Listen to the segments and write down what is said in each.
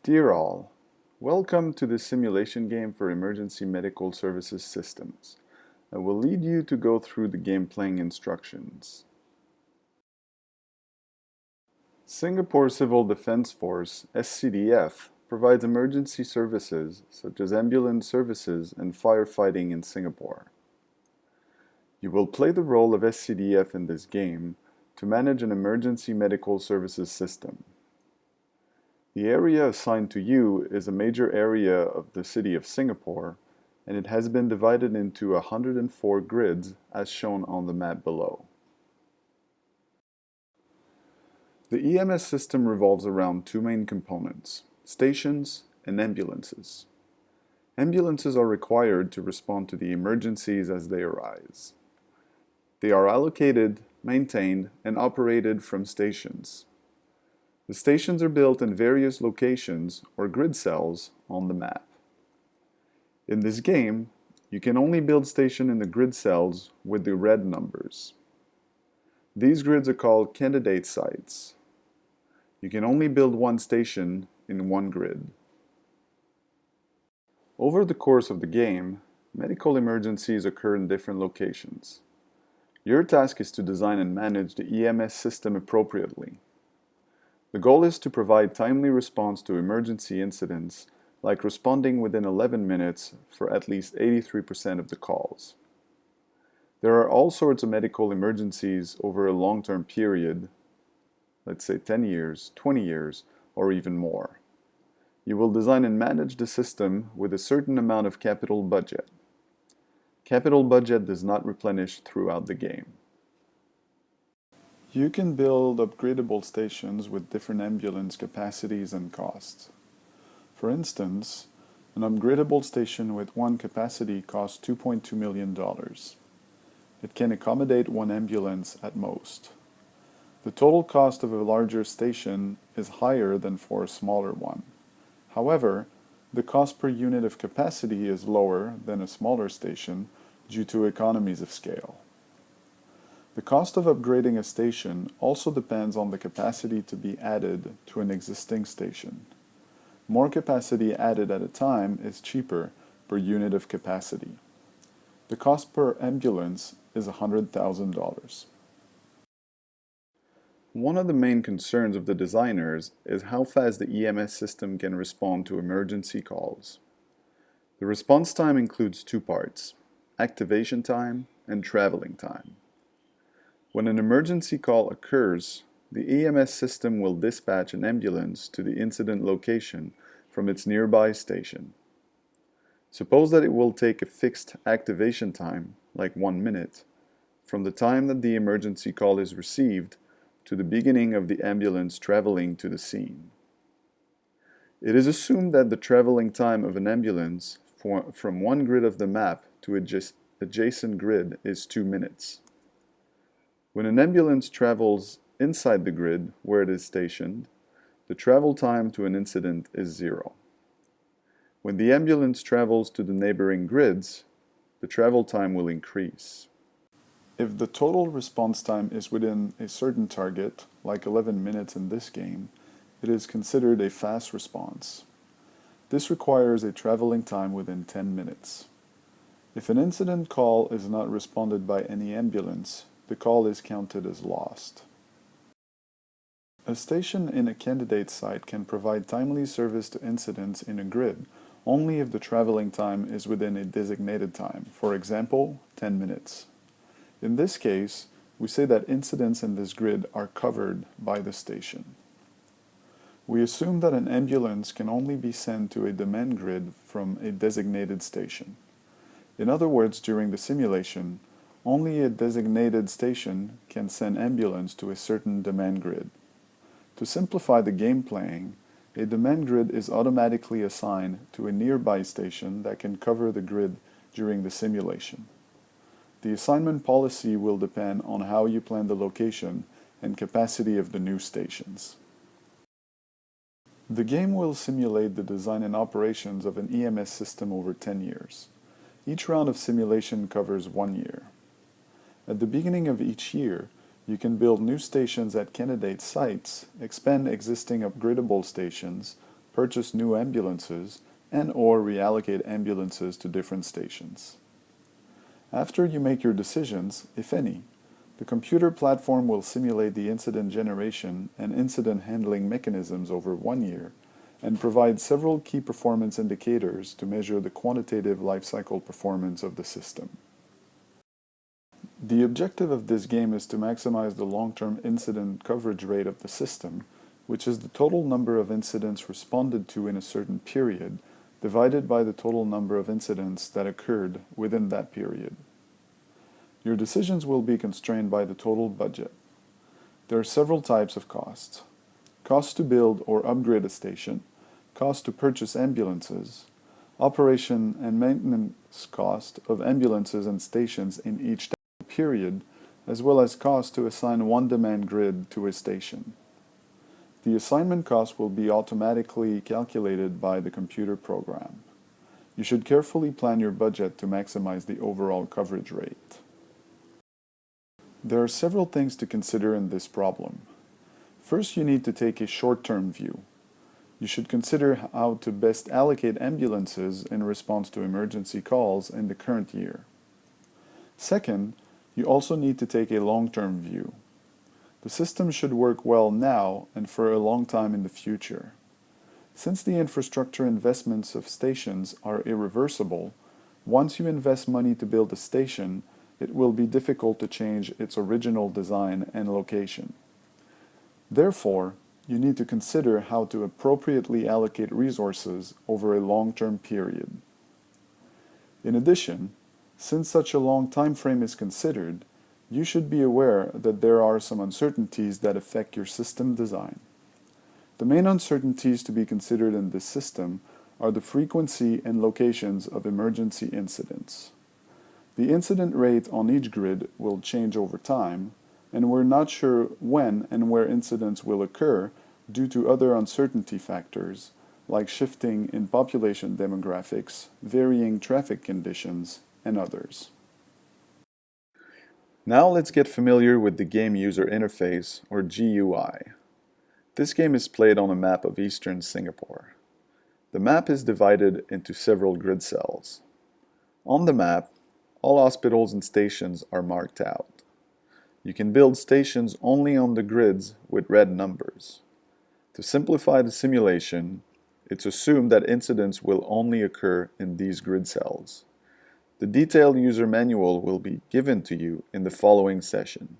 Dear all, welcome to this simulation game for emergency medical services systems. I will lead you to go through the game playing instructions. Singapore Civil Defence Force, SCDF, provides emergency services such as ambulance services and firefighting in Singapore. You will play the role of SCDF in this game to manage an emergency medical services system. The area assigned to you is a major area of the city of Singapore, and it has been divided into 104 grids as shown on the map below. The EMS system revolves around two main components: stations and ambulances. Ambulances are required to respond to the emergencies as they arise. They are allocated, maintained, and operated from stations. The stations are built in various locations or grid cells on the map. In this game, you can only build station in the grid cells with the red numbers. These grids are called candidate sites. You can only build one station in one grid. Over the course of the game, medical emergencies occur in different locations. Your task is to design and manage the EMS system appropriately. The goal is to provide timely response to emergency incidents, like responding within 11 minutes for at least 83% of the calls. There are all sorts of medical emergencies over a long-term period, let's say 10 years, 20 years, or even more. You will design and manage the system with a certain amount of capital budget. Capital budget does not replenish throughout the game. You can build upgradable stations with different ambulance capacities and costs. For instance, an upgradable station with one capacity costs $2.2 million. It can accommodate one ambulance at most. The total cost of a larger station is higher than for a smaller one. However, the cost per unit of capacity is lower than a smaller station due to economies of scale. The cost of upgrading a station also depends on the capacity to be added to an existing station. More capacity added at a time is cheaper per unit of capacity. The cost per ambulance is $100,000. One of the main concerns of the designers is how fast the EMS system can respond to emergency calls. The response time includes two parts: activation time and traveling time. When an emergency call occurs, the EMS system will dispatch an ambulance to the incident location from its nearby station. Suppose that it will take a fixed activation time, like 1 minute, from the time that the emergency call is received to the beginning of the ambulance traveling to the scene. It is assumed that the traveling time of an ambulance from one grid of the map to adjacent grid is 2 minutes. When an ambulance travels inside the grid where it is stationed, the travel time to an incident is 0. When the ambulance travels to the neighboring grids, the travel time will increase. If the total response time is within a certain target, like 11 minutes in this game, it is considered a fast response. This requires a traveling time within 10 minutes. If an incident call is not responded by any ambulance, the call is counted as lost. A station in a candidate site can provide timely service to incidents in a grid only if the traveling time is within a designated time, for example, 10 minutes. In this case, we say that incidents in this grid are covered by the station. We assume that an ambulance can only be sent to a demand grid from a designated station. In other words, during the simulation, only a designated station can send ambulance to a certain demand grid. To simplify the game playing, a demand grid is automatically assigned to a nearby station that can cover the grid during the simulation. The assignment policy will depend on how you plan the location and capacity of the new stations. The game will simulate the design and operations of an EMS system over 10 years. Each round of simulation covers 1 year. At the beginning of each year, you can build new stations at candidate sites, expand existing upgradable stations, purchase new ambulances and/or reallocate ambulances to different stations. After you make your decisions, if any, the computer platform will simulate the incident generation and incident handling mechanisms over 1 year and provide several key performance indicators to measure the quantitative lifecycle performance of the system. The objective of this game is to maximize the long-term incident coverage rate of the system, which is the total number of incidents responded to in a certain period, divided by the total number of incidents that occurred within that period. Your decisions will be constrained by the total budget. There are several types of costs. Cost to build or upgrade a station, cost to purchase ambulances, operation and maintenance cost of ambulances and stations in each period, as well as cost to assign one demand grid to a station. The assignment cost will be automatically calculated by the computer program. You should carefully plan your budget to maximize the overall coverage rate. There are several things to consider in this problem. First, you need to take a short-term view. You should consider how to best allocate ambulances in response to emergency calls in the current year. Second, you also need to take a long-term view. The system should work well now and for a long time in the future. Since the infrastructure investments of stations are irreversible, once you invest money to build a station, it will be difficult to change its original design and location. Therefore, you need to consider how to appropriately allocate resources over a long-term period. In addition, since such a long time frame is considered, you should be aware that there are some uncertainties that affect your system design. The main uncertainties to be considered in this system are the frequency and locations of emergency incidents. The incident rate on each grid will change over time, and we're not sure when and where incidents will occur due to other uncertainty factors, like shifting in population demographics, varying traffic conditions, and others. Now let's get familiar with the Game User Interface, or GUI. This game is played on a map of eastern Singapore. The map is divided into several grid cells. On the map, all hospitals and stations are marked out. You can build stations only on the grids with red numbers. To simplify the simulation, it's assumed that incidents will only occur in these grid cells. The detailed user manual will be given to you in the following session.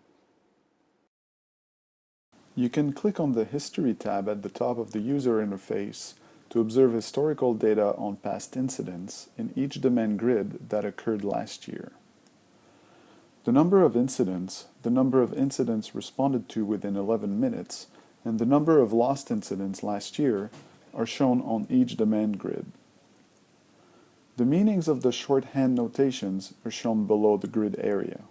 You can click on the History tab at the top of the user interface to observe historical data on past incidents in each demand grid that occurred last year. The number of incidents, the number of incidents responded to within 11 minutes, and the number of lost incidents last year are shown on each demand grid. The meanings of the shorthand notations are shown below the grid area.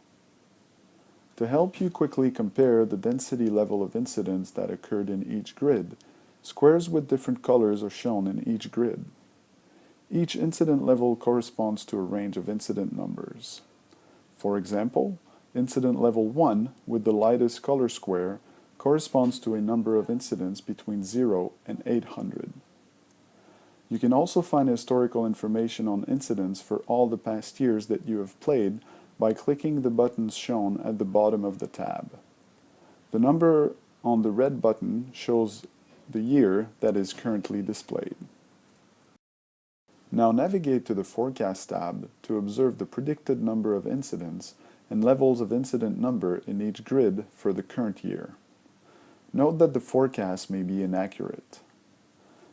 To help you quickly compare the density level of incidents that occurred in each grid, squares with different colors are shown in each grid. Each incident level corresponds to a range of incident numbers. For example, incident level 1 with the lightest color square corresponds to a number of incidents between 0 and 800. You can also find historical information on incidents for all the past years that you have played by clicking the buttons shown at the bottom of the tab. The number on the red button shows the year that is currently displayed. Now navigate to the Forecast tab to observe the predicted number of incidents and levels of incident number in each grid for the current year. Note that the forecast may be inaccurate.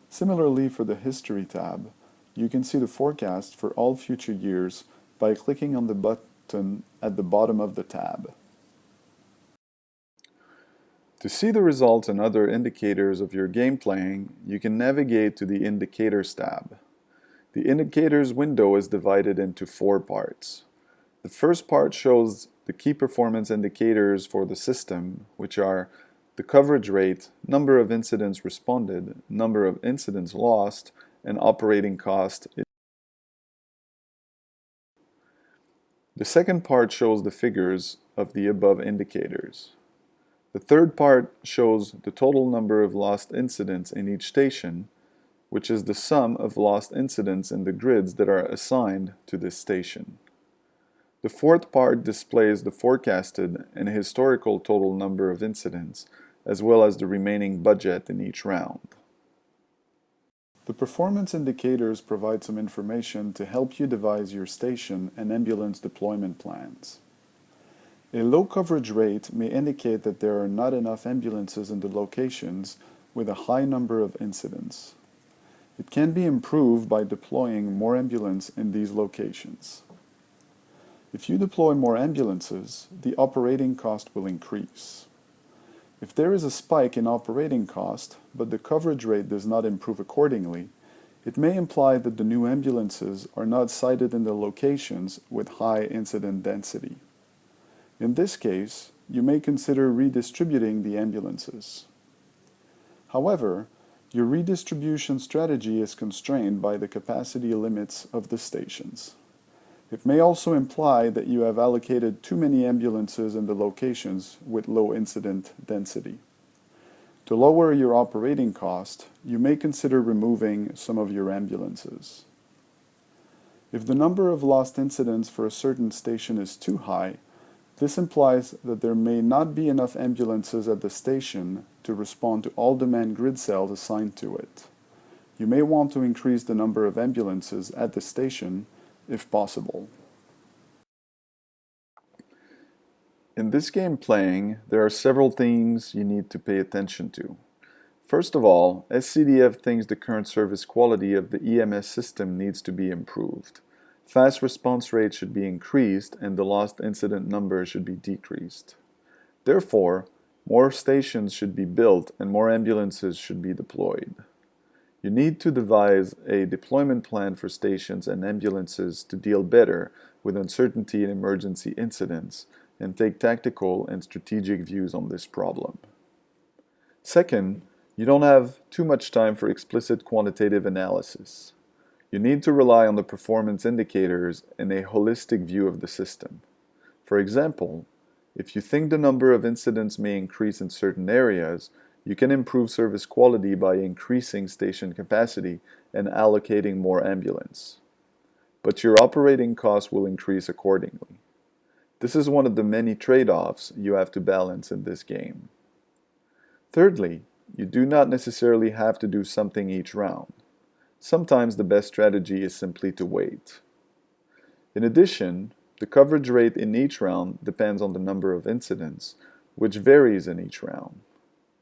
Similarly, for the History tab, you can see the forecast for all future years by clicking on the button at the bottom of the tab. To see the results and other indicators of your game playing, you can navigate to the Indicators tab. The Indicators window is divided into 4 parts. The first part shows the key performance indicators for the system, which are the coverage rate, number of incidents responded, number of incidents lost, and operating cost. The second part shows the figures of the above indicators. The third part shows the total number of lost incidents in each station, which is the sum of lost incidents in the grids that are assigned to this station. The fourth part displays the forecasted and historical total number of incidents, as well as the remaining budget in each round. The performance indicators provide some information to help you devise your station and ambulance deployment plans. A low coverage rate may indicate that there are not enough ambulances in the locations with a high number of incidents. It can be improved by deploying more ambulances in these locations. If you deploy more ambulances, the operating cost will increase. If there is a spike in operating cost, but the coverage rate does not improve accordingly, it may imply that the new ambulances are not sited in the locations with high incident density. In this case, you may consider redistributing the ambulances. However, your redistribution strategy is constrained by the capacity limits of the stations. It may also imply that you have allocated too many ambulances in the locations with low incident density. To lower your operating cost, you may consider removing some of your ambulances. If the number of lost incidents for a certain station is too high, this implies that there may not be enough ambulances at the station to respond to all demand grid cells assigned to it. You may want to increase the number of ambulances at the station if possible. In this game playing, there are several things you need to pay attention to. First of all, SCDF thinks the current service quality of the EMS system needs to be improved. Fast response rate should be increased and the lost incident number should be decreased. Therefore, more stations should be built and more ambulances should be deployed. You need to devise a deployment plan for stations and ambulances to deal better with uncertainty and emergency incidents and take tactical and strategic views on this problem. Second, you don't have too much time for explicit quantitative analysis. You need to rely on the performance indicators and a holistic view of the system. For example, if you think the number of incidents may increase in certain areas, you can improve service quality by increasing station capacity and allocating more ambulance. But your operating costs will increase accordingly. This is one of the many trade-offs you have to balance in this game. Thirdly, you do not necessarily have to do something each round. Sometimes the best strategy is simply to wait. In addition, the coverage rate in each round depends on the number of incidents, which varies in each round.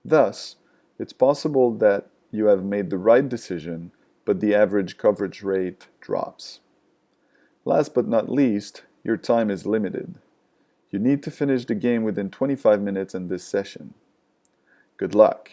Thus, it's possible that you have made the right decision, but the average coverage rate drops. Last but not least, your time is limited. You need to finish the game within 25 minutes in this session. Good luck!